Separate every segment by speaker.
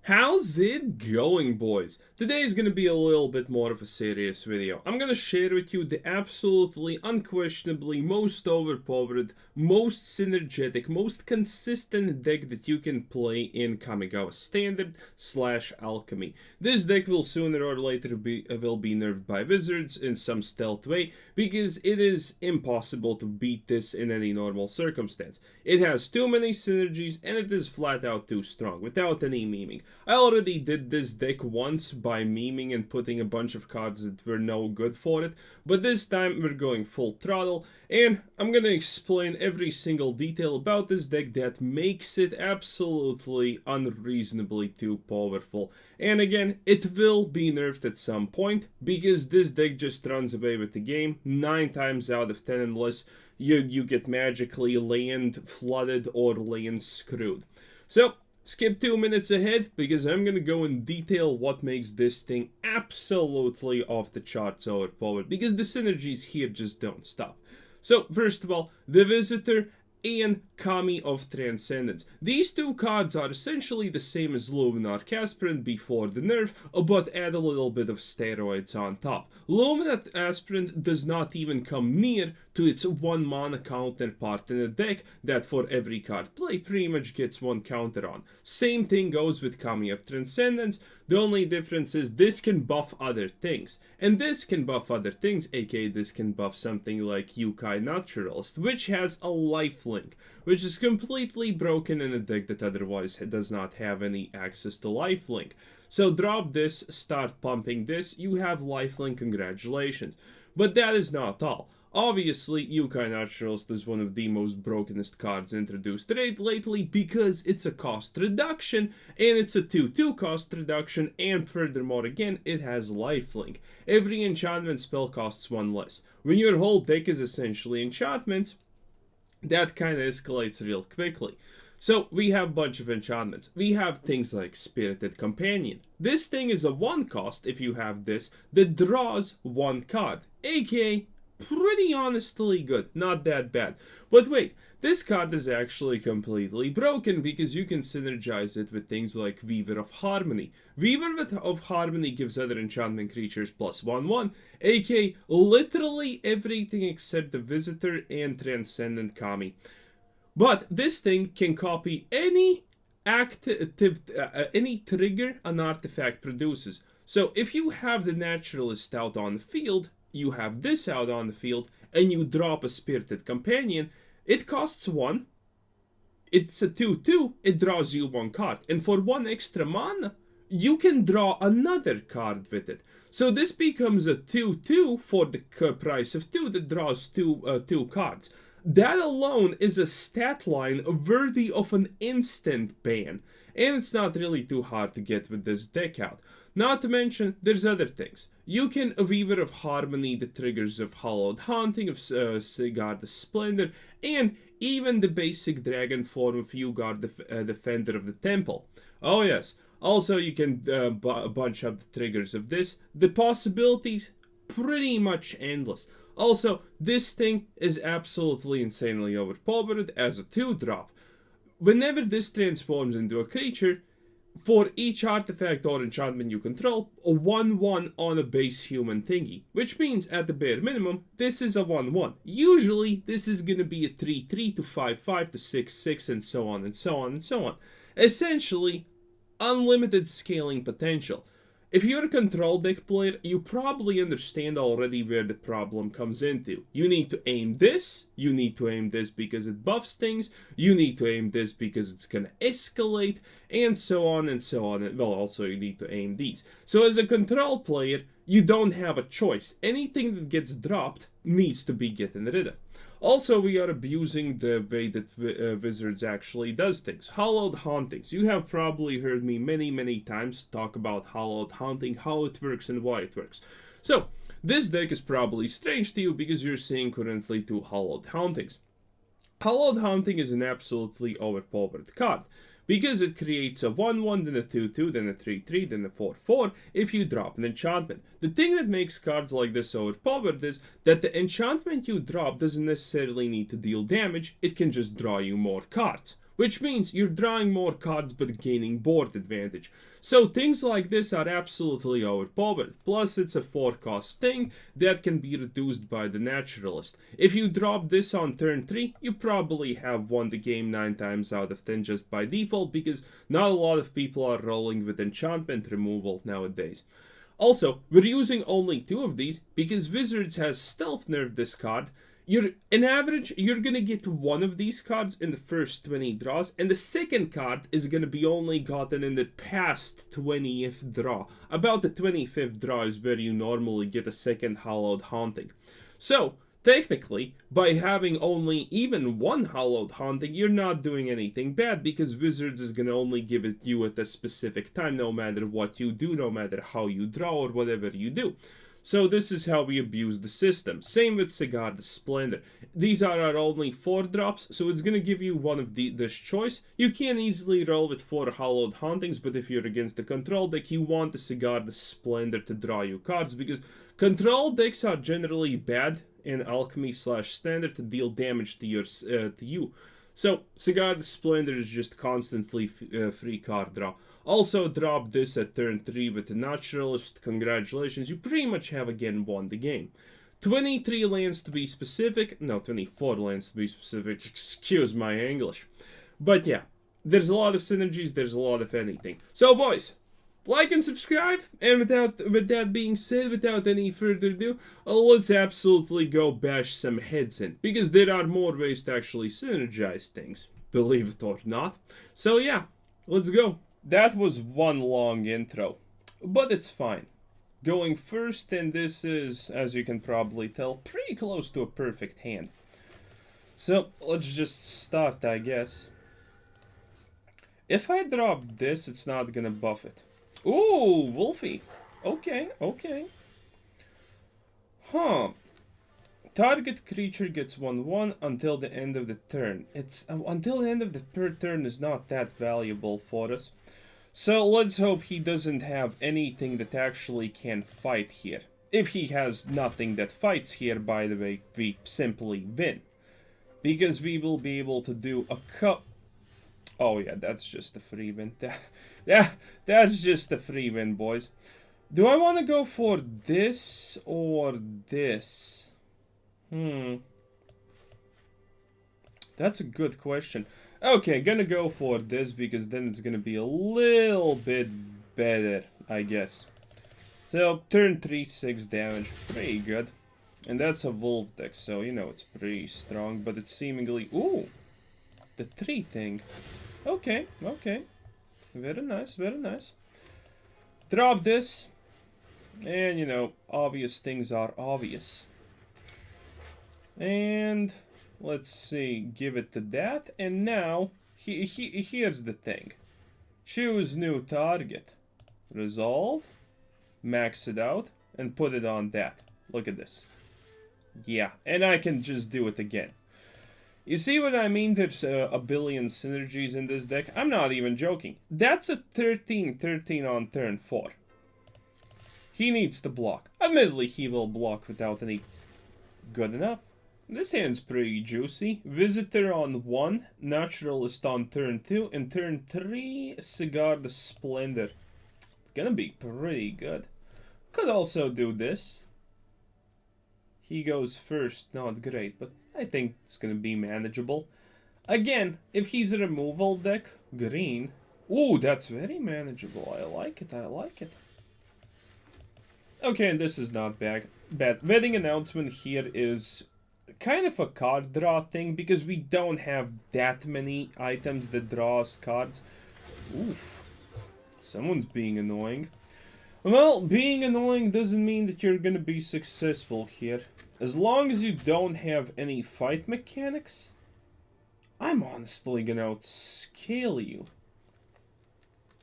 Speaker 1: How's it going, boys? Today is going to be a little bit more of a serious video. I'm going to share with you the absolutely, unquestionably most overpowered, most synergetic, most consistent deck that you can play in Kamigawa Standard / Alchemy. This deck will sooner or later be nerfed by wizards in some stealth way, because it is impossible to beat this in any normal circumstance. It has too many synergies and it is flat out too strong, without any memeing. I already did this deck once by memeing and putting a bunch of cards that were no good for it, but this time we're going full throttle, and I'm gonna explain every single detail about this deck that makes it absolutely unreasonably too powerful. And again, it will be nerfed at some point, because this deck just runs away with the game 9 times out of 10 unless you get magically land flooded or land screwed. So, skip 2 minutes ahead, because I'm gonna go in detail what makes this thing absolutely off the charts overpowered, because the synergies here just don't stop. So, first of all, the Visitor and Kami of Transience. These two cards are essentially the same as Luminarch Aspirant before the nerf, but add a little bit of steroids on top. Luminarch Aspirant does not even come near to its 1 mana counterpart in a deck that for every card play pretty much gets 1 counter on. Same thing goes with Kami of Transience. The only difference is this can buff other things, and this can buff other things, aka this can buff something like Jukai Naturalist, which has a lifelink, which is completely broken in a deck that otherwise does not have any access to lifelink. So drop this, start pumping this, you have lifelink, congratulations. But that is not all. Obviously, Jukai Naturalist is one of the most brokenest cards introduced lately, because it's a cost reduction, and it's a 2/2 cost reduction, and furthermore again, it has lifelink. Every enchantment spell costs 1 less. When your whole deck is essentially enchantments, that kind of escalates real quickly. So, we have a bunch of enchantments. We have things like Spirited Companion. This thing is a 1 cost, if you have this, that draws 1 card, aka pretty honestly good, not that bad. But wait, this card is actually completely broken, because you can synergize it with things like Weaver of Harmony. Weaver of Harmony gives other enchantment creatures +1/1, aka literally everything except the Visitor and Transcendent Kami. But this thing can copy any any trigger an artifact produces. So if you have the Naturalist out on the field, you have this out on the field, and you drop a Spirited Companion, it costs 1, it's a 2/2, it draws you 1 card, and for 1 extra mana, you can draw another card with it. So this becomes a 2/2 for the price of 2 that draws 2 cards. That alone is a stat line worthy of an instant ban, and it's not really too hard to get with this deck out. Not to mention, there's other things. You can Weaver of Harmony the triggers of Hallowed Haunting, of Sigarda Splendor, and even the basic dragon form of Jugan, Defender of the Temple. Oh yes, also you can bunch up the triggers of this. The possibilities, pretty much endless. Also, this thing is absolutely insanely overpowered as a 2-drop. Whenever this transforms into a creature, for each artifact or enchantment you control, a 1/1 on a base human thingy. Which means, at the bare minimum, this is a 1/1. Usually, this is gonna be a 3/3 to 5/5 to 6/6 and so on and so on and so on. Essentially, unlimited scaling potential. If you're a control deck player, you probably understand already where the problem comes into. You need to aim this, you need to aim this because it buffs things, you need to aim this because it's gonna escalate, and so on and so on. Well, also you need to aim these. So as a control player, you don't have a choice. Anything that gets dropped needs to be getting rid of. Also, we are abusing the way that Wizards actually does things. Hallowed Hauntings. You have probably heard me many times talk about Hallowed Haunting, how it works and why it works. So, this deck is probably strange to you because you're seeing currently 2 Hallowed Hauntings. Hallowed Haunting is an absolutely overpowered card, because it creates a 1/1, then a 2/2, then a 3/3, then a 4/4 if you drop an enchantment. The thing that makes cards like this overpowered is that the enchantment you drop doesn't necessarily need to deal damage, it can just draw you more cards. which means you're drawing more cards but gaining board advantage. So things like this are absolutely overpowered, plus it's a 4-cost thing that can be reduced by the Naturalist. If you drop this on turn 3, you probably have won the game 9 times out of 10 just by default, because not a lot of people are rolling with enchantment removal nowadays. Also, we're using only 2 of these because Wizards has stealth nerfed this card. In average, you're gonna get 1 of these cards in the first 20 draws, and the second card is gonna be only gotten in the past 20th draw. About the 25th draw is where you normally get a second Hallowed Haunting. So, technically, by having only even 1 Hallowed Haunting, you're not doing anything bad, because Wizards is gonna only give it you at a specific time, no matter what you do, no matter how you draw or whatever you do. So this is how we abuse the system. Same with Sigarda Splendor. These are our only 4 drops, so it's gonna give you one of this choice. You can easily roll with 4 Hallowed Hauntings, but if you're against the control deck, you want the Sigarda Splendor to draw you cards, because control decks are generally bad in Alchemy / Standard to deal damage to you. So Sigarda Splendor is just constantly free card draw. Also drop this at turn 3 with the Naturalist. Congratulations, you pretty much have again won the game. 23 lands to be specific. No, 24 lands to be specific. Excuse my English. But yeah, there's a lot of synergies, there's a lot of anything. So boys, like and subscribe, and with that being said, without any further ado, let's absolutely go bash some heads in, because there are more ways to actually synergize things, believe it or not. So yeah, let's go. That was one long intro, but it's fine. Going first, and this is, as you can probably tell, pretty close to a perfect hand. So let's just start, I guess. If I drop this, it's not gonna buff it. Ooh, Wolfie. Okay, okay. Huh. Target creature gets 1/1 until the end of the turn. It's until the end of the turn is not that valuable for us. So let's hope he doesn't have anything that actually can fight here. If he has nothing that fights here, by the way, we simply win. Because we will be able to do a Oh yeah, that's just a free win. That's just a free win, boys. Do I want to go for this or this? That's a good question. Okay, gonna go for this, because then it's gonna be a little bit better, I guess. So, turn 3, 6 damage. Pretty good. And that's a wolf deck, so you know it's pretty strong, but it's seemingly... Ooh! The 3 thing. Okay, okay. Very nice, very nice. Drop this. And, you know, obvious things are obvious. And let's see, give it to that. And now, here's the thing. Choose new target. Resolve. Max it out. And put it on that. Look at this. Yeah, and I can just do it again. You see what I mean? There's a billion synergies in this deck. I'm not even joking. That's a 13/13 on turn 4. He needs to block. Admittedly, he will block without any... Good enough. This hand's pretty juicy. Visitor on 1, Naturalist on turn 2, and turn 3, Sigarda Splendor. Gonna be pretty good. Could also do this. He goes first, not great, but I think it's gonna be manageable. Again, if he's a removal deck, green. Ooh, that's very manageable. I like it, I like it. Okay, and this is not bad. Wedding announcement here is kind of a card draw thing, because we don't have that many items that draw us cards. Oof. Someone's being annoying. Well, being annoying doesn't mean that you're gonna be successful here. As long as you don't have any fight mechanics, I'm honestly gonna outscale you.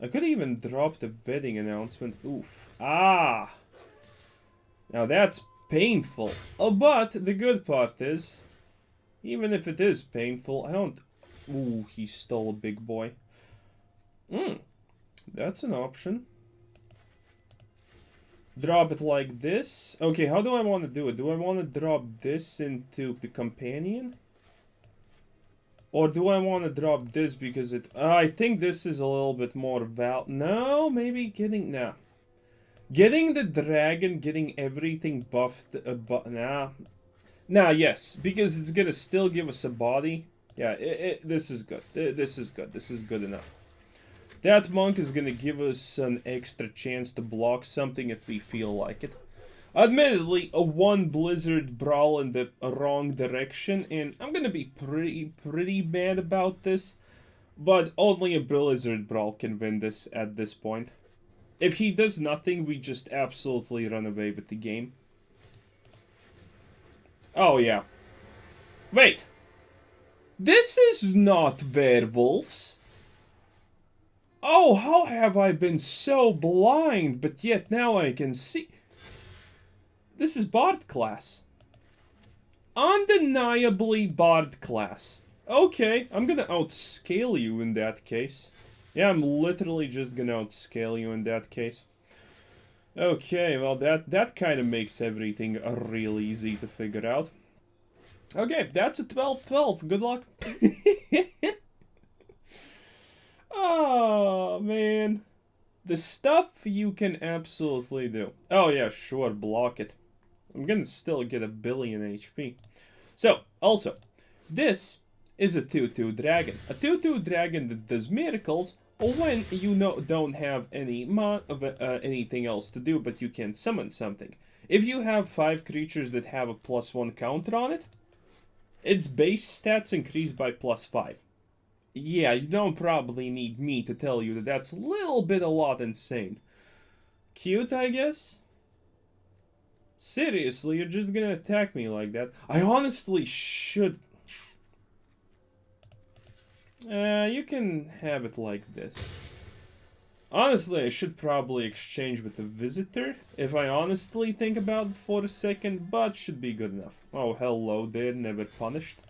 Speaker 1: I could even drop the wedding announcement. Oof. Ah! Now that's painful. Oh, but the good part is, even if it is painful, I don't... Ooh, he stole a big boy. That's an option. Drop it like this. Okay, how do I want to do it? Do I want to drop this into the companion? Or do I want to drop this because it... I think this is a little bit more no, maybe getting... Nah. Getting the dragon, getting everything buffed... nah. Nah, yes. Because it's gonna still give us a body. Yeah, this is good. This is good. This is good enough. That monk is gonna give us an extra chance to block something if we feel like it. Admittedly, a one blizzard brawl in the wrong direction, and I'm gonna be pretty mad about this, but only a blizzard brawl can win this at this point. If he does nothing, we just absolutely run away with the game. Oh yeah. Wait! This is not werewolves! Oh, how have I been so blind, but yet now I can see... This is Bard class. Undeniably Bard class. Okay, I'm gonna outscale you in that case. Yeah, I'm literally just gonna outscale you in that case. Okay, well that kind of makes everything real easy to figure out. Okay, that's a 12-12. Good luck. Oh, man. The stuff you can absolutely do. Oh, yeah, sure, block it. I'm gonna still get 1 billion HP. So, also, this is a 2-2 dragon. A 2-2 dragon that does miracles when you don't have anything else to do, but you can summon something. If you have 5 creatures that have a +1 counter on it, its base stats increase by +5. Yeah, you don't probably need me to tell you that that's a lot insane. Cute, I guess? Seriously, you're just gonna attack me like that? I honestly should... you can have it like this. Honestly, I should probably exchange with the visitor, if I honestly think about it for a second, but should be good enough. Oh, hello there, never punished.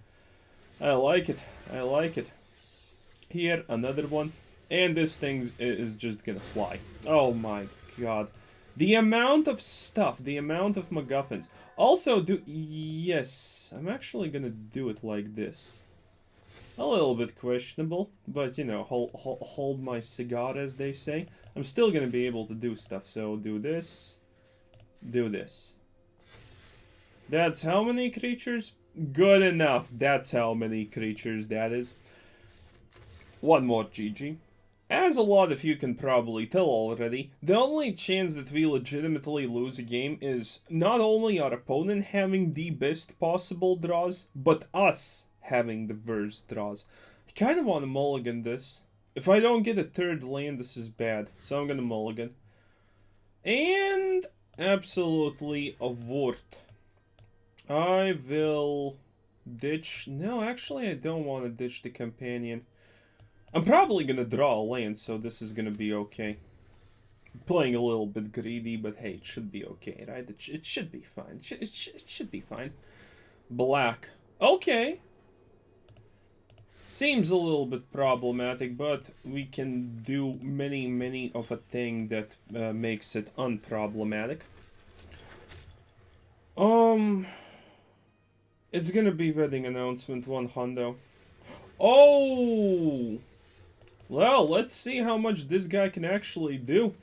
Speaker 1: I like it, I like it. Here, another one. And this thing is just gonna fly. Oh my god. The amount of stuff, the amount of MacGuffins. Also, yes, I'm actually gonna do it like this. A little bit questionable, but you know, hold my cigar, as they say. I'm still gonna be able to do stuff, so do this. Do this. That's how many creatures? Good enough. That's how many creatures that is. One more GG. As a lot of you can probably tell already, the only chance that we legitimately lose a game is not only our opponent having the best possible draws, but us having the worst draws. I kind of want to mulligan this. If I don't get a third land, this is bad, so I'm gonna mulligan. And absolutely avert. I will ditch... No, actually I don't want to ditch the companion. I'm probably gonna draw a land, so this is gonna be okay. Playing a little bit greedy, but hey, it should be okay, right? It should be fine. It should be fine. Black. Okay. Seems a little bit problematic, but we can do many of a thing that makes it unproblematic. It's gonna be wedding announcement 1 hundo. Oh! Well, let's see how much this guy can actually do.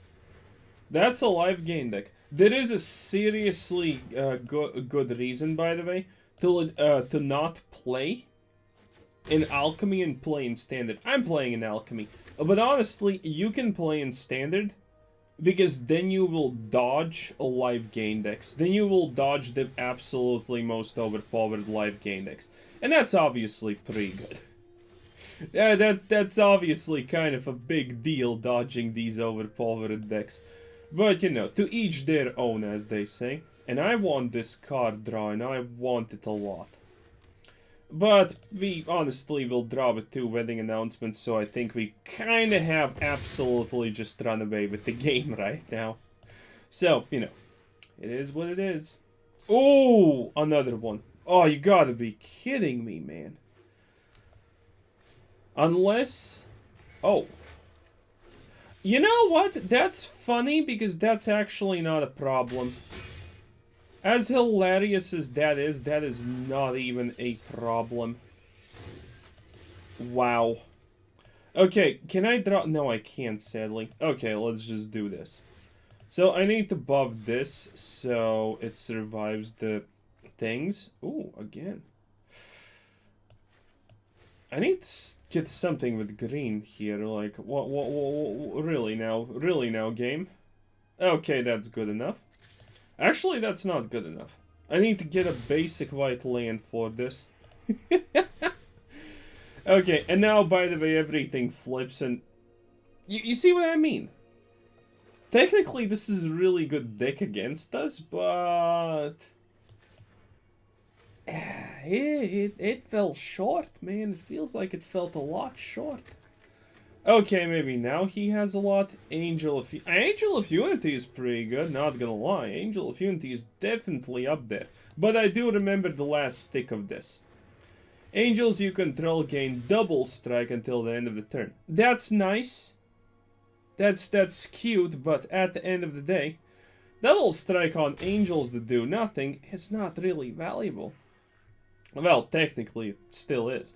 Speaker 1: That's a live game deck. There is a seriously good reason, by the way, to not play in Alchemy and play in Standard. I'm playing in Alchemy, but honestly, you can play in Standard because then you will dodge a live game decks. Then you will dodge the absolutely most overpowered live game decks, and that's obviously pretty good. Yeah, that's obviously kind of a big deal, dodging these overpowered decks. But, you know, to each their own, as they say. And I want this card draw, and I want it a lot. But we honestly will draw with 2 wedding announcements, so I think we kind of have absolutely just run away with the game right now. So, you know, it is what it is. Oh, another one. Oh, you gotta be kidding me, man. Unless... Oh. You know what? That's funny because that's actually not a problem. As hilarious as that is not even a problem. Wow. Okay, can I draw? No, I can't, sadly. Okay, let's just do this. So I need to buff this so it survives the things. Ooh, again. I need to get something with green here. Like, what, really now, game? Okay, that's good enough. Actually, that's not good enough. I need to get a basic white land for this. Okay, and now, by the way, everything flips and... You see what I mean? Technically, this is a really good deck against us, but... It fell short, man. It feels like it felt a lot short. Okay, maybe now he has a lot. Angel of Unity is pretty good, not gonna lie. Angel of Unity is definitely up there. But I do remember the last stick of this. Angels you control gain double strike until the end of the turn. That's nice. That's cute, but at the end of the day, double strike on angels that do nothing is not really valuable. Well, technically, it still is.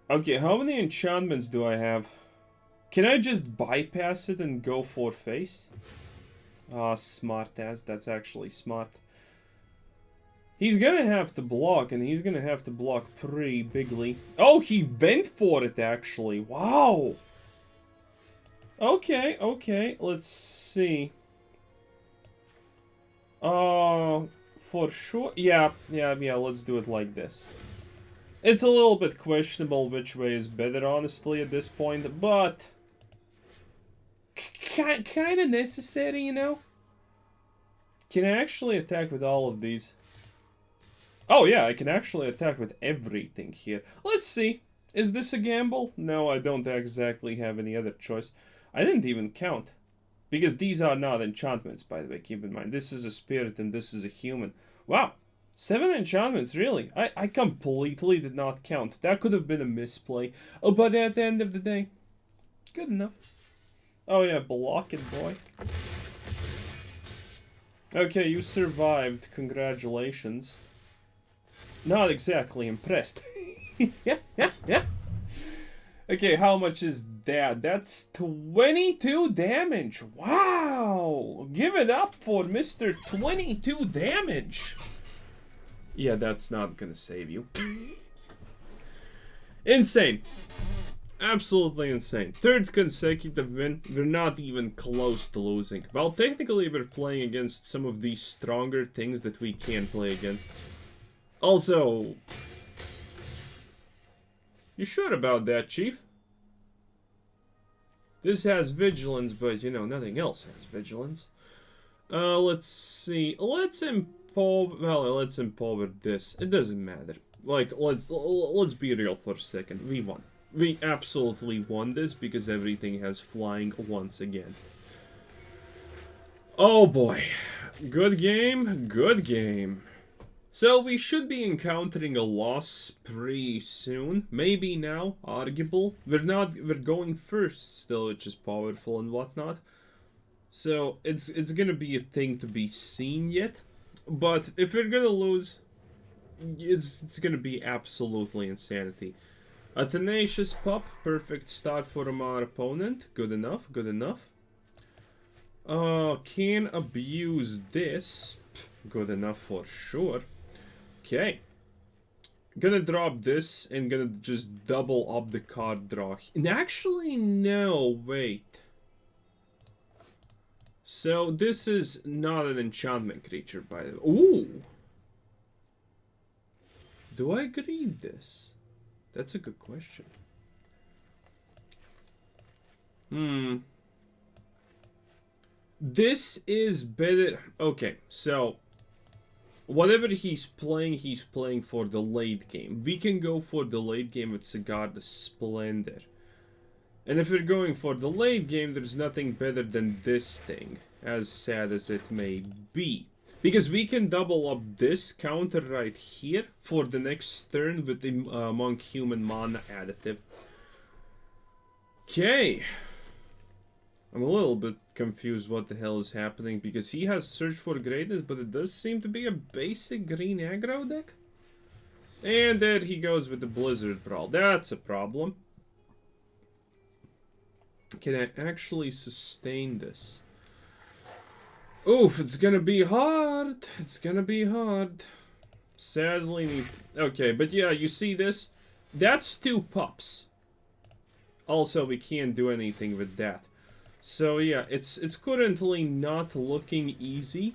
Speaker 1: Okay, how many enchantments do I have? Can I just bypass it and go for face? Ah, smart ass. That's actually smart. He's gonna have to block, and he's gonna have to block pretty bigly. Oh, he went for it, actually. Wow. Okay, okay. Let's see. For sure. Yeah, let's do it like this. It's a little bit questionable which way is better, honestly, at this point, but... kind of necessary, you know? Can I actually attack with all of these? Oh yeah, I can actually attack with everything here. Let's see. Is this a gamble? No, I don't exactly have any other choice. I didn't even count. Because these are not enchantments, by the way, keep in mind. This is a spirit and this is a human. Wow. 7 enchantments, really? I completely did not count. That could have been a misplay. Oh, but at the end of the day, good enough. Oh yeah, block it, boy. Okay, you survived. Congratulations. Not exactly impressed. Okay, how much is that? That's 22 damage. Wow! Give it up for Mr. 22 damage. Yeah, that's not gonna save you. Insane. Absolutely insane. 3rd consecutive win. We're not even close to losing. Well, technically we're playing against some of these stronger things that we can't play against. Also... You sure about that, Chief? This has vigilance, but, you know, nothing else has vigilance. Let's see. Let's empower this. It doesn't matter. Like, let's be real for a second. We won. We absolutely won this because everything has flying once again. Oh boy. Good game. Good game. So we should be encountering a loss pretty soon. Maybe now, arguable. We're going first still, which is powerful and whatnot. So it's gonna be a thing to be seen yet. But if we're gonna lose, it's gonna be absolutely insanity. A tenacious pup, perfect start for our opponent. Good enough, good enough. Can abuse this. Good enough for sure. Okay. Gonna drop this and gonna just double up the card draw. And actually, no, wait. So this is not an enchantment creature, by the way. Ooh! Do I greed this? That's a good question. This is better. Okay, so whatever he's playing for the late game. We can go for the late game with Sigarda Splendor. And if we're going for the late game, there's nothing better than this thing, as sad as it may be. Because we can double up this counter right here for the next turn with the Monk Human Mana additive. Okay. I'm a little bit confused what the hell is happening, because he has Search for Greatness, but it does seem to be a basic green aggro deck. And there he goes with the Blizzard Brawl. That's a problem. Can I actually sustain this? Oof, it's gonna be hard. It's gonna be hard. Sadly, okay, but yeah, you see this? That's 2 pups. Also, we can't do anything with that. So yeah, it's currently not looking easy.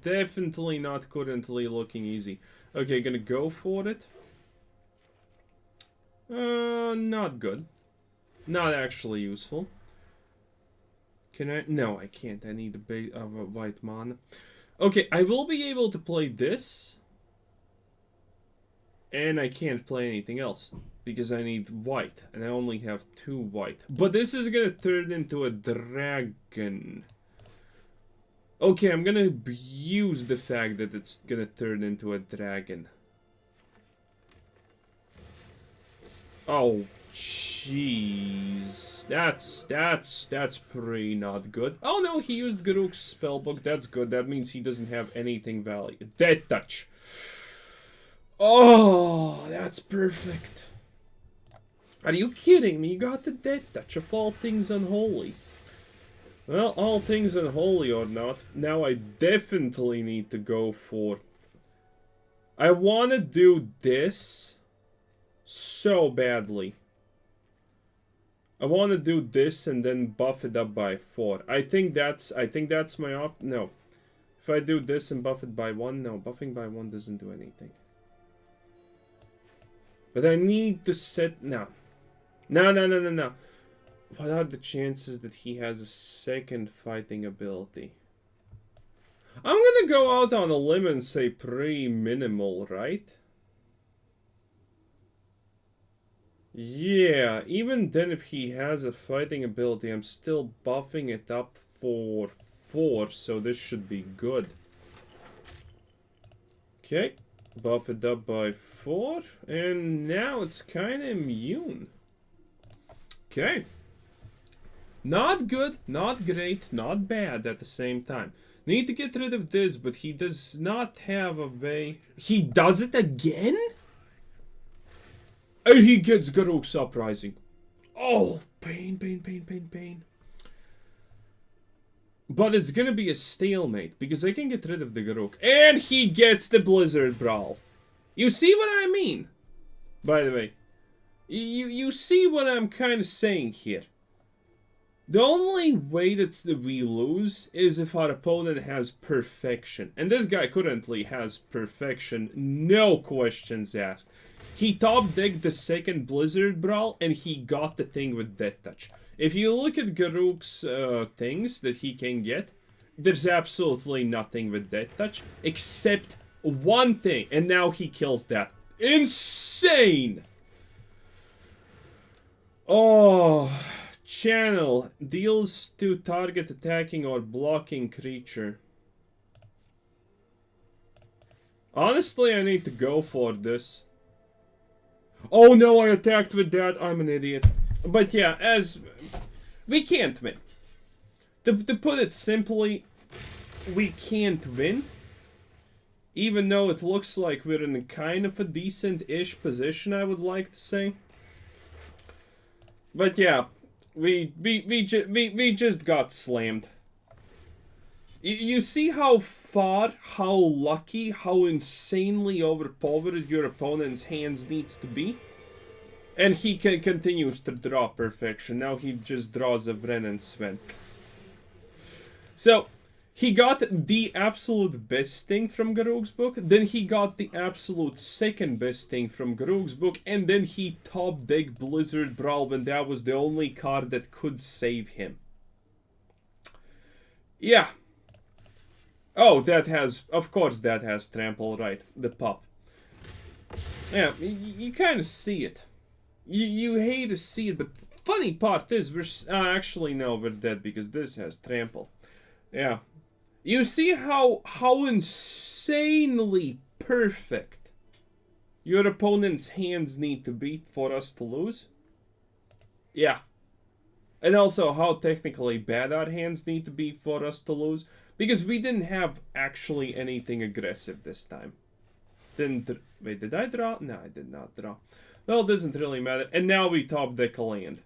Speaker 1: Definitely not currently looking easy. Okay, gonna go for it. Not good. Not actually useful. Can I? No, I can't. I need a bit of a white mana. Okay, I will be able to play this. And I can't play anything else. Because I need white. And I only have 2 white. But this is gonna turn into a dragon. Okay, I'm gonna use the fact that it's gonna turn into a dragon. Oh, jeez. That's pretty not good. Oh no, he used Garuk's spellbook. That's good. That means he doesn't have anything value. Dead touch. Oh, that's perfect. Are you kidding me? You got the dead touch of all things unholy. Well, all things unholy or not, now I definitely need to go for... I want to do this so badly. I want to do this and then buff it up by 4. I think that's my no. If I do this and buff it by 1, no, buffing by 1 doesn't do anything. But I need to set... No. No. What are the chances that he has a second fighting ability? I'm gonna go out on a limb and say pretty minimal, right? Yeah, even then if he has a fighting ability, I'm still buffing it up for 4, so this should be good. Okay, buff it up by 4, and now it's kind of immune. Okay. Not good, not great, not bad at the same time. Need to get rid of this, but he does not have a way... He does it again? And he gets Garuk's Uprising. Oh, pain. But it's gonna be a stalemate, because I can get rid of the Garuk. And he gets the Blizzard Brawl. You see what I mean? By the way. You see what I'm kind of saying here. The only way that we lose is if our opponent has perfection. And this guy currently has perfection, no questions asked. He top-decked the second Blizzard Brawl, and he got the thing with Death Touch. If you look at Garuk's things that he can get, there's absolutely nothing with Death Touch, except one thing, and now he kills that. Insane! Oh... Channel deals to target attacking or blocking creature. Honestly, I need to go for this. Oh no, I attacked with that. I'm an idiot. But yeah, as we can't win. To put it simply, we can't win. Even though it looks like we're in kind of a decent-ish position, I would like to say. But yeah. We just got slammed. You see how far, how lucky, how insanely overpowered your opponent's hands needs to be? And he continues to draw perfection. Now he just draws a Vren and Sven. So, he got the absolute best thing from Garuk's book, then he got the absolute second best thing from Garuk's book, and then he top-decked Blizzard Brawl when that was the only card that could save him. Yeah. Oh, that has... Of course that has Trample, right. The pup. Yeah, you kind of see it. You hate to see it, but the funny part is we're... actually, no, we're dead because this has Trample. Yeah. You see how insanely perfect your opponent's hands need to be for us to lose? Yeah. And also how technically bad our hands need to be for us to lose. Because we didn't have actually anything aggressive this time. didn't... Wait, did I draw? No, I did not draw. Well, it doesn't really matter. And now we top deck a land.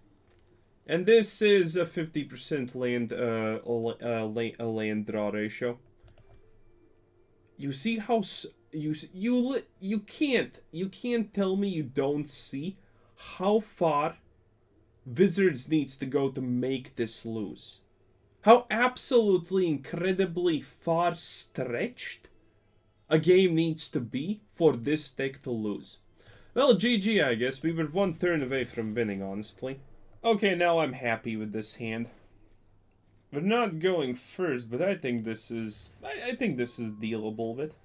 Speaker 1: And this is a 50% land draw ratio. You see how... You can't tell me you don't see how far Wizards needs to go to make this lose. How absolutely incredibly far stretched a game needs to be for this deck to lose. Well, GG, I guess. We were one turn away from winning, honestly. Okay, now I'm happy with this hand. We're not going first, but I think this is... I think this is dealable with.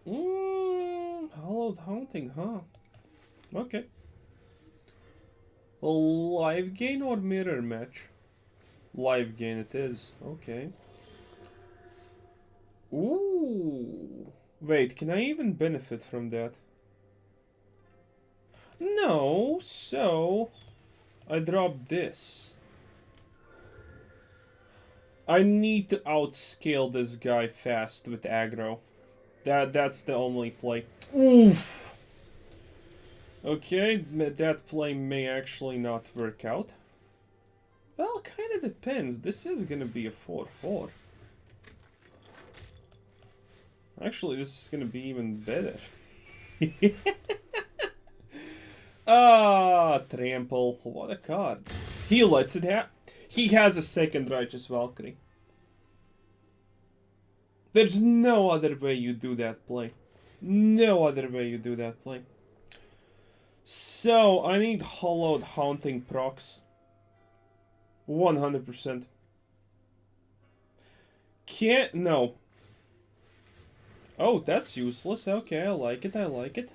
Speaker 1: Hallowed Haunting, huh? Okay. Live gain or mirror match? Live gain it is. Okay. Ooh. Wait, can I even benefit from that? No, so... I drop this. I need to outscale this guy fast with aggro. That's the only play. Oof! Okay, that play may actually not work out. Well, kind of depends. This is gonna be a 4-4. Actually, this is gonna be even better. Ah, trample. What a card. He lets it happen. He has a second Righteous Valkyrie. There's no other way you do that play. No other way you do that play. So, I need Hallowed Haunting procs. 100%. Can't... No. Oh, that's useless. Okay, I like it, I like it.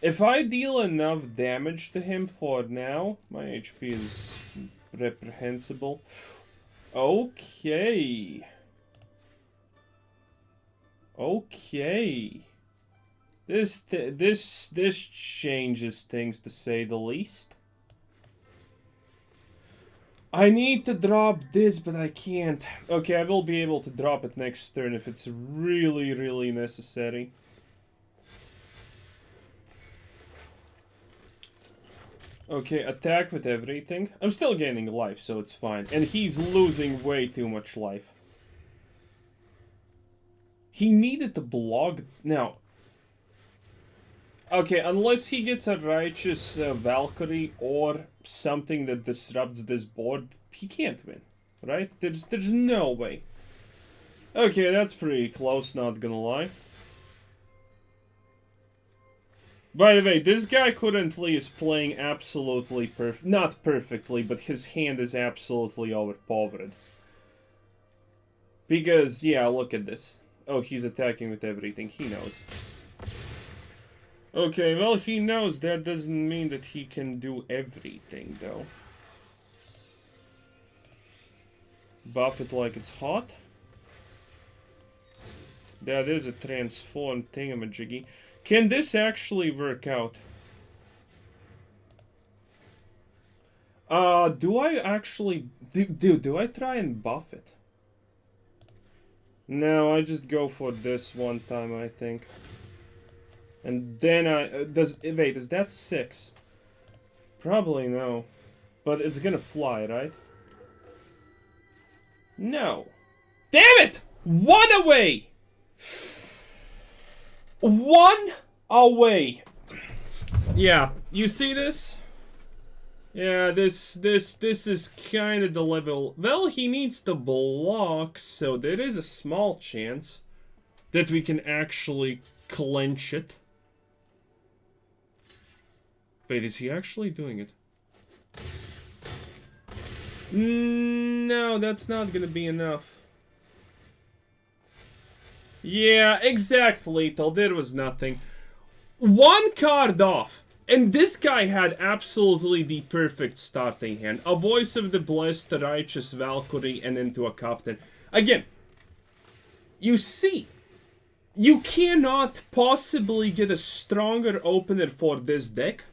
Speaker 1: If I deal enough damage to him for now, my HP is reprehensible. Okay. Okay. This changes things, to say the least. I need to drop this, but I can't. Okay, I will be able to drop it next turn if it's really, really necessary. Okay, attack with everything. I'm still gaining life, so it's fine. And he's losing way too much life. He needed to block... Now... Okay, unless he gets a Righteous Valkyrie or something that disrupts this board, he can't win, right? There's no way. Okay, that's pretty close, not gonna lie. By the way, this guy currently is playing absolutely not perfectly, but his hand is absolutely overpowered. Because, yeah, look at this. Oh, he's attacking with everything, he knows. Okay, well, he knows that doesn't mean that he can do everything, though. Buff it like it's hot. That is a transformed thingamajiggy. Can this actually work out? Do I actually... Do I try and buff it? No, I just go for this one time, I think. And then I... Wait, is that 6? Probably no. But it's gonna fly, right? No. Damn it! 1 away! 1 away! Yeah, you see this? Yeah, this is kind of the level... Well, he needs to block, so there is a small chance that we can actually clench it. Wait, is he actually doing it? No, that's not gonna be enough. Yeah, exact lethal. There was nothing. 1 card off. And this guy had absolutely the perfect starting hand. A Voice of the Blessed, a Righteous Valkyrie, and into a Captain. Again, you see, you cannot possibly get a stronger opener for this deck.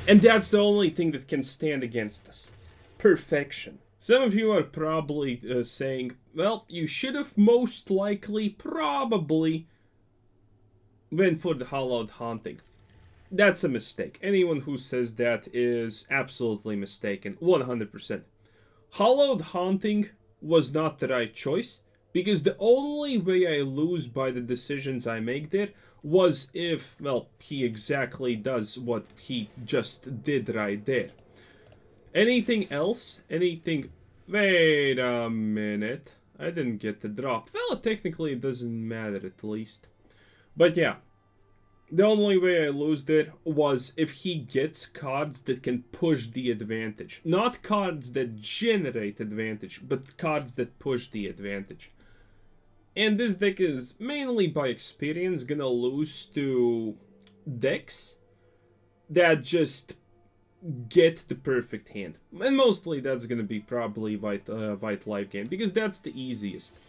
Speaker 1: And that's the only thing that can stand against us. Perfection. Some of you are probably saying, well, you should have most likely, probably, went for the Hallowed Haunting. That's a mistake. Anyone who says that is absolutely mistaken, 100%. Hallowed Haunting was not the right choice, because the only way I lose by the decisions I make there was if, well, he exactly does what he just did right there. Anything else? Anything... Wait a minute. I didn't get the drop. Well, technically it doesn't matter at least. But yeah. The only way I lose there was if he gets cards that can push the advantage. Not cards that generate advantage, but cards that push the advantage. And this deck is, mainly by experience, gonna lose to decks that just get the perfect hand. And mostly that's gonna be probably White Life Gain, because that's the easiest.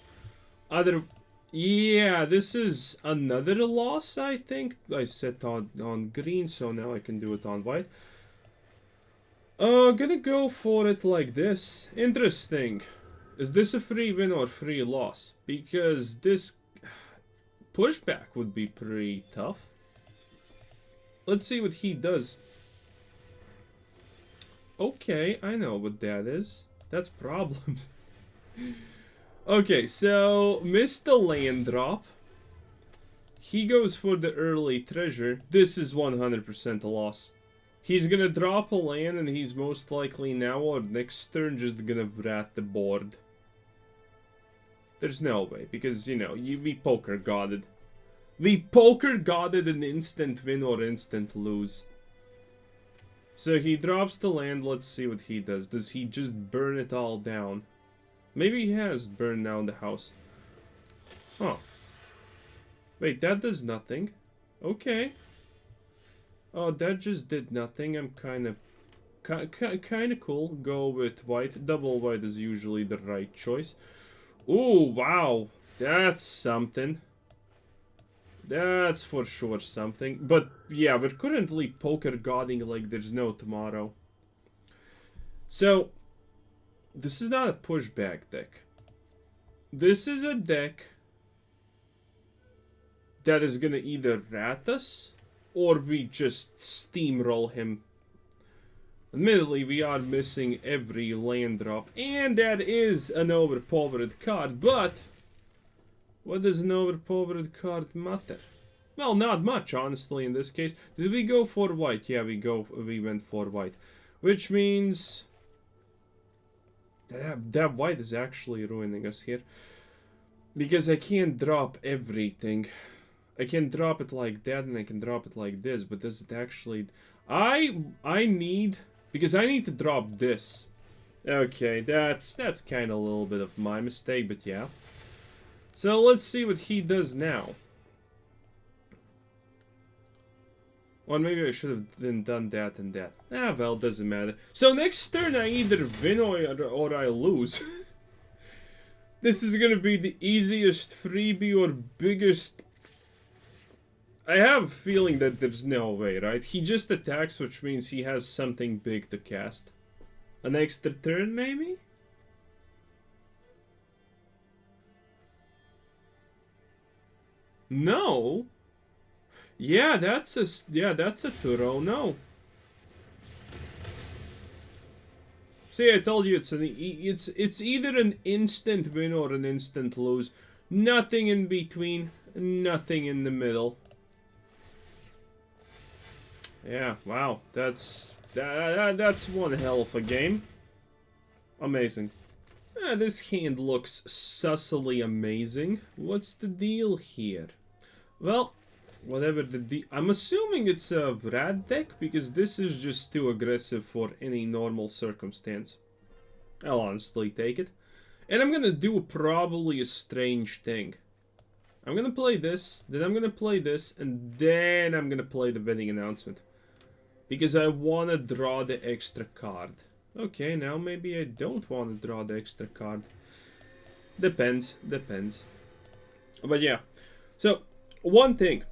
Speaker 1: Yeah, this is another loss, I think. I set on green, so now I can do it on white. Gonna go for it like this. Interesting. Is this a free win or free loss? Because this pushback would be pretty tough. Let's see what he does. Okay, I know what that is. That's problems. Okay, so missed the land drop. He goes for the early treasure. This is 100% a loss. He's gonna drop a land and he's most likely now or next turn just gonna rat the board. There's no way, because, you know, we poker godded. We poker godded an instant win or instant lose. So he drops the land, let's see what he does. Does he just burn it all down? Maybe he has burned down the house. Huh. Wait, that does nothing. Okay. Oh, that just did nothing. I'm kind of cool. Go with white. Double white is usually the right choice. Ooh, wow. That's something. That's for sure something. But yeah, we're currently poker godding like there's no tomorrow. So, this is not a pushback deck. This is a deck that is gonna either rat us or we just steamroll him. Admittedly, we are missing every land drop, and that is an overpowered card, but what does an overpowered card matter? Well, not much, honestly, in this case. Did we go for white? Yeah, we went for white. Which means that white is actually ruining us here. Because I can't drop everything. I can drop it like that and I can drop it like this, but does it actually... I need... Because I need to drop this. Okay, that's kind of a little bit of my mistake, but yeah. So let's see what he does now. Or maybe I should have then done that and that. Ah, well, doesn't matter. So next turn I either win or I lose. This is gonna be the easiest freebie or biggest... I have a feeling that there's no way, right? He just attacks, which means he has something big to cast. An extra turn, maybe? No. Yeah, that's a Turo. No. See, I told you it's either an instant win or an instant lose. Nothing in between, nothing in the middle. Yeah, wow, that's one hell of a game. Amazing. This hand looks sussily amazing. What's the deal here? Well, whatever the deal... I'm assuming it's a Vrad deck, because this is just too aggressive for any normal circumstance. I'll honestly take it. And I'm gonna do probably a strange thing. I'm gonna play this, then I'm gonna play this, and then I'm gonna play the wedding announcement. Because I wanna draw the extra card. Okay, now maybe I don't wanna draw the extra card. Depends. But yeah. So, one thing.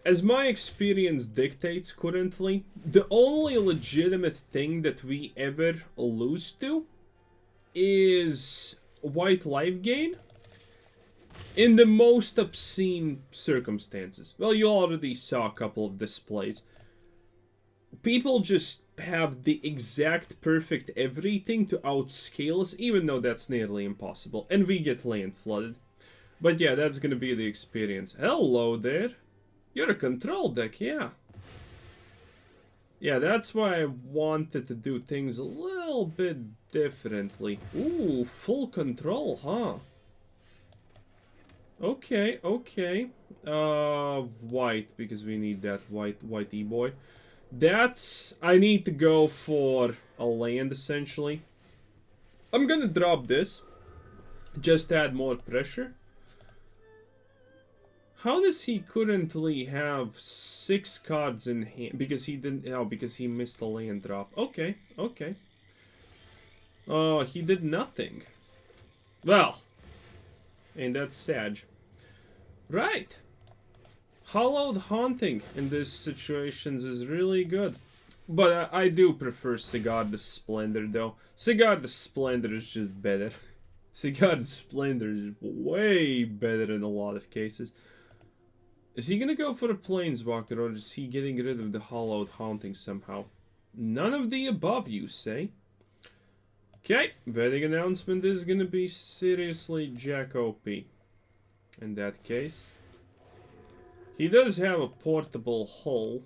Speaker 1: as my experience dictates currently, the only legitimate thing that we ever lose to is white life gain in the most obscene circumstances. Well, you already saw a couple of displays. People just have the exact perfect everything to outscale us, even though that's nearly impossible. And we get land flooded. But yeah, that's gonna be the experience. Hello there. You're a control deck, yeah. Yeah, that's why I wanted to do things a little bit differently. Ooh, full control, huh? Okay, okay. White, because we need that white E-boy. That's... I need to go for a land, essentially. I'm gonna drop this. Just add more pressure. How does he currently have 6 cards in hand? Because he didn't... Oh, because he missed a land drop. Okay, okay. Oh, he did nothing. Well... And that's sad. Right. Hallowed Haunting in these situations is really good. But I do prefer Sigarda Splendor, though. Sigarda Splendor is just better. Sigarda Splendor is way better in a lot of cases. Is he gonna go for a Planeswalker, or is he getting rid of the Hallowed Haunting somehow? None of the above, you say? Okay, wedding announcement is gonna be seriously jack OP. In that case. He does have a portable hull.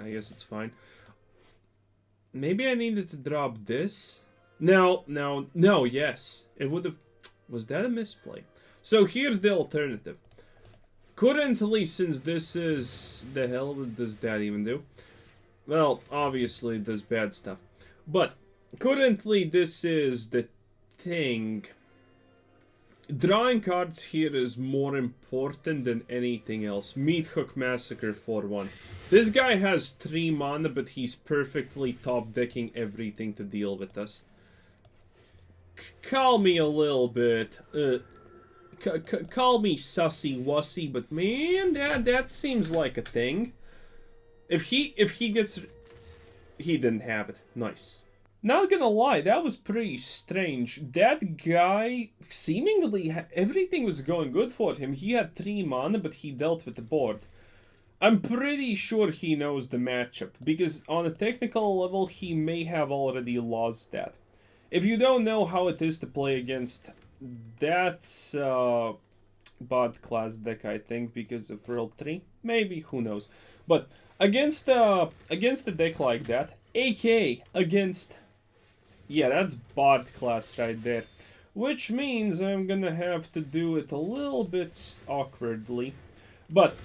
Speaker 1: I guess it's fine. Maybe I needed to drop this? No, yes. It would have... Was that a misplay? So here's the alternative. Currently, since this is... The hell does that even do? Well, obviously it does bad stuff. But, currently this is the thing. Drawing cards here is more important than anything else. Meat Hook Massacre for 1. This guy has 3 mana, but he's perfectly top decking everything to deal with us. Call me a little bit, call me sussy wussy, but man, that seems like a thing. If he gets... He didn't have it. Nice. Not gonna lie, that was pretty strange. That guy, seemingly, everything was going good for him. He had 3 mana, but he dealt with the board. I'm pretty sure he knows the matchup, because on a technical level, he may have already lost that. If you don't know how it is to play against, that's bot class deck, I think, because of World 3. Maybe, who knows. But against a deck like that, aka against... Yeah, that's bot class right there. Which means I'm gonna have to do it a little bit awkwardly. But,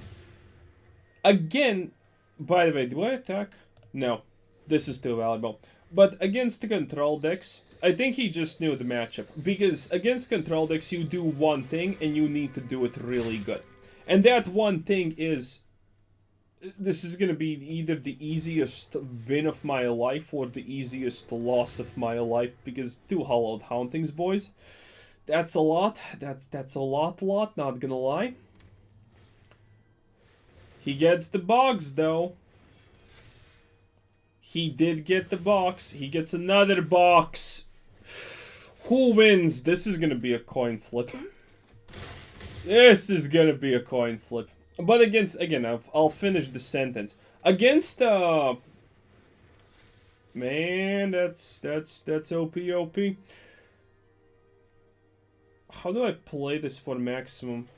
Speaker 1: again, by the way, do I attack? No, this is too valuable. But against the control decks, I think he just knew the matchup. Because against control decks, you do one thing and you need to do it really good. And that one thing is... This is gonna be either the easiest win of my life or the easiest loss of my life, because 2 Hallowed Hauntings, boys. That's a lot. That's a lot, not gonna lie. He gets the box, though. He did get the box. He gets another box. Who wins? This is gonna be a coin flip. This is gonna be a coin flip. But against, again, I'll finish the sentence. Against, man, that's OP. How do I play this for maximum?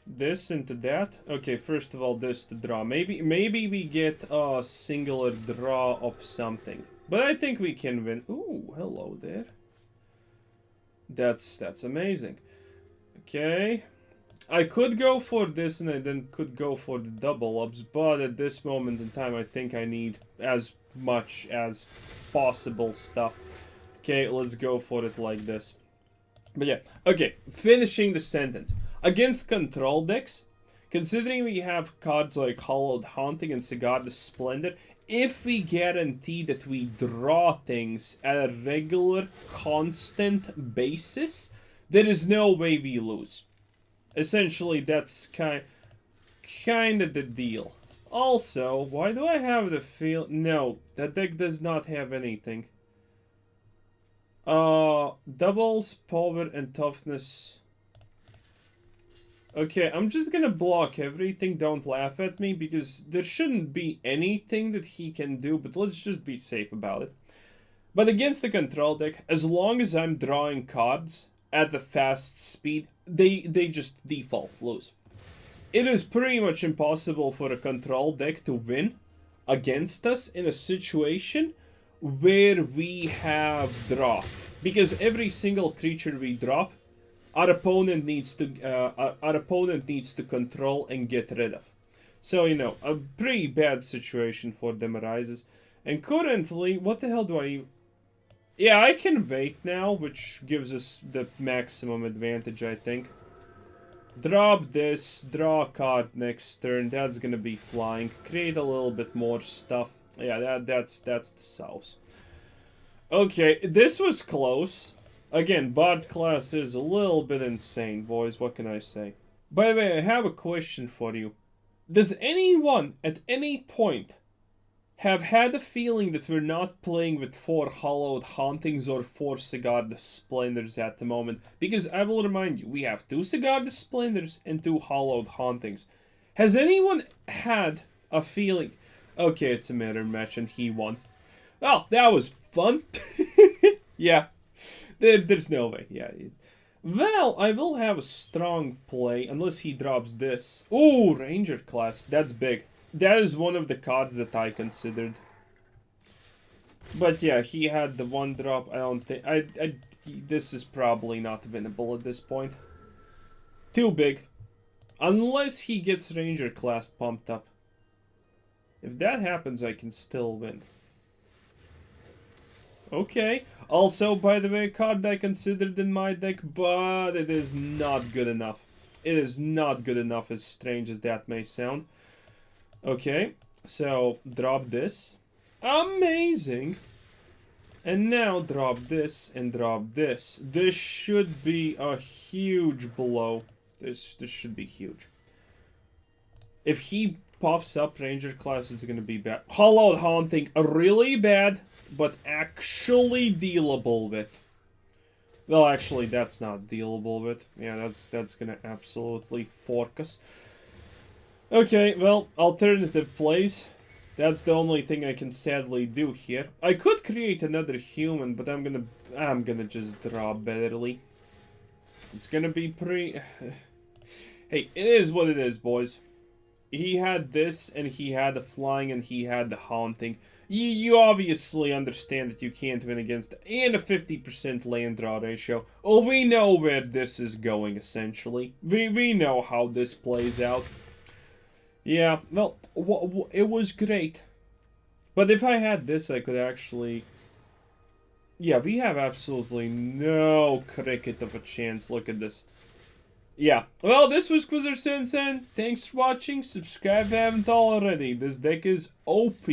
Speaker 1: This into that? Okay, first of all, this to draw. Maybe we get a singular draw of something. But I think we can win. Ooh, hello there. That's amazing. Okay. I could go for this and I then could go for the double ups, but at this moment in time I think I need as much as possible stuff. Okay, let's go for it like this. But yeah, okay, finishing the sentence. Against control decks, considering we have cards like Hallowed Haunting and Sigarda Splendor, if we guarantee that we draw things at a regular, constant basis, there is no way we lose. Essentially, that's kind... kind of the deal. Also, why do I have the feel? No, that deck does not have anything. Doubles power and toughness. Okay, I'm just gonna block everything. Don't laugh at me, because there shouldn't be anything that he can do, but let's just be safe about it. But against the control deck, as long as I'm drawing cards at the fast speed, they just default lose. It is pretty much impossible for a control deck to win against us in a situation where we have draw. Because every single creature we drop, our opponent needs to control and get rid of. So, you know, a pretty bad situation for them arises. And currently, what the hell do I... Yeah, I can wait now, which gives us the maximum advantage, I think. Drop this, draw a card next turn, that's gonna be flying. Create a little bit more stuff. Yeah, that's the sauce. Okay, this was close. Again, Bard class is a little bit insane, boys, what can I say? By the way, I have a question for you. Does anyone, at any point, have had a feeling that we're not playing with 4 Hallowed Hauntings or 4 Sigarda Splendors at the moment? Because I will remind you, we have 2 Sigarda Splendors and 2 Hallowed Hauntings. Has anyone had a feeling... Okay, it's a mirror match and he won. Well, that was fun. Yeah, there's no way. Yeah. Well, I will have a strong play unless he drops this. Ooh, Ranger class. That's big. That is one of the cards that I considered. But yeah, he had the 1 drop. I don't think... this is probably not winnable at this point. Too big. Unless he gets Ranger class pumped up. If that happens, I can still win. Okay. Also, by the way, a card I considered in my deck, but it is not good enough. It is not good enough, as strange as that may sound. Okay, so drop this. Amazing. And now drop this and drop this. This should be a huge blow. This should be huge. If he puffs up Ranger class, it's gonna be bad. Hallowed Haunting, really bad, but actually dealable with. Well, actually, that's not dealable with. Yeah, that's gonna absolutely fork us. Okay, well, alternative plays. That's the only thing I can sadly do here. I could create another human, but I'm gonna just draw betterly. It's gonna be pretty... Hey, it is what it is, boys. He had this, and he had the flying, and he had the haunting. You obviously understand that you can't win against it. And a 50% land draw ratio. Well, we know where this is going, essentially. We know how this plays out. Yeah, well, it was great. But if I had this, I could actually... Yeah, we have absolutely no cricket of a chance. Look at this. Yeah, well, this was Quizzer Sensen. Thanks for watching. Subscribe if you haven't already. This deck is OP.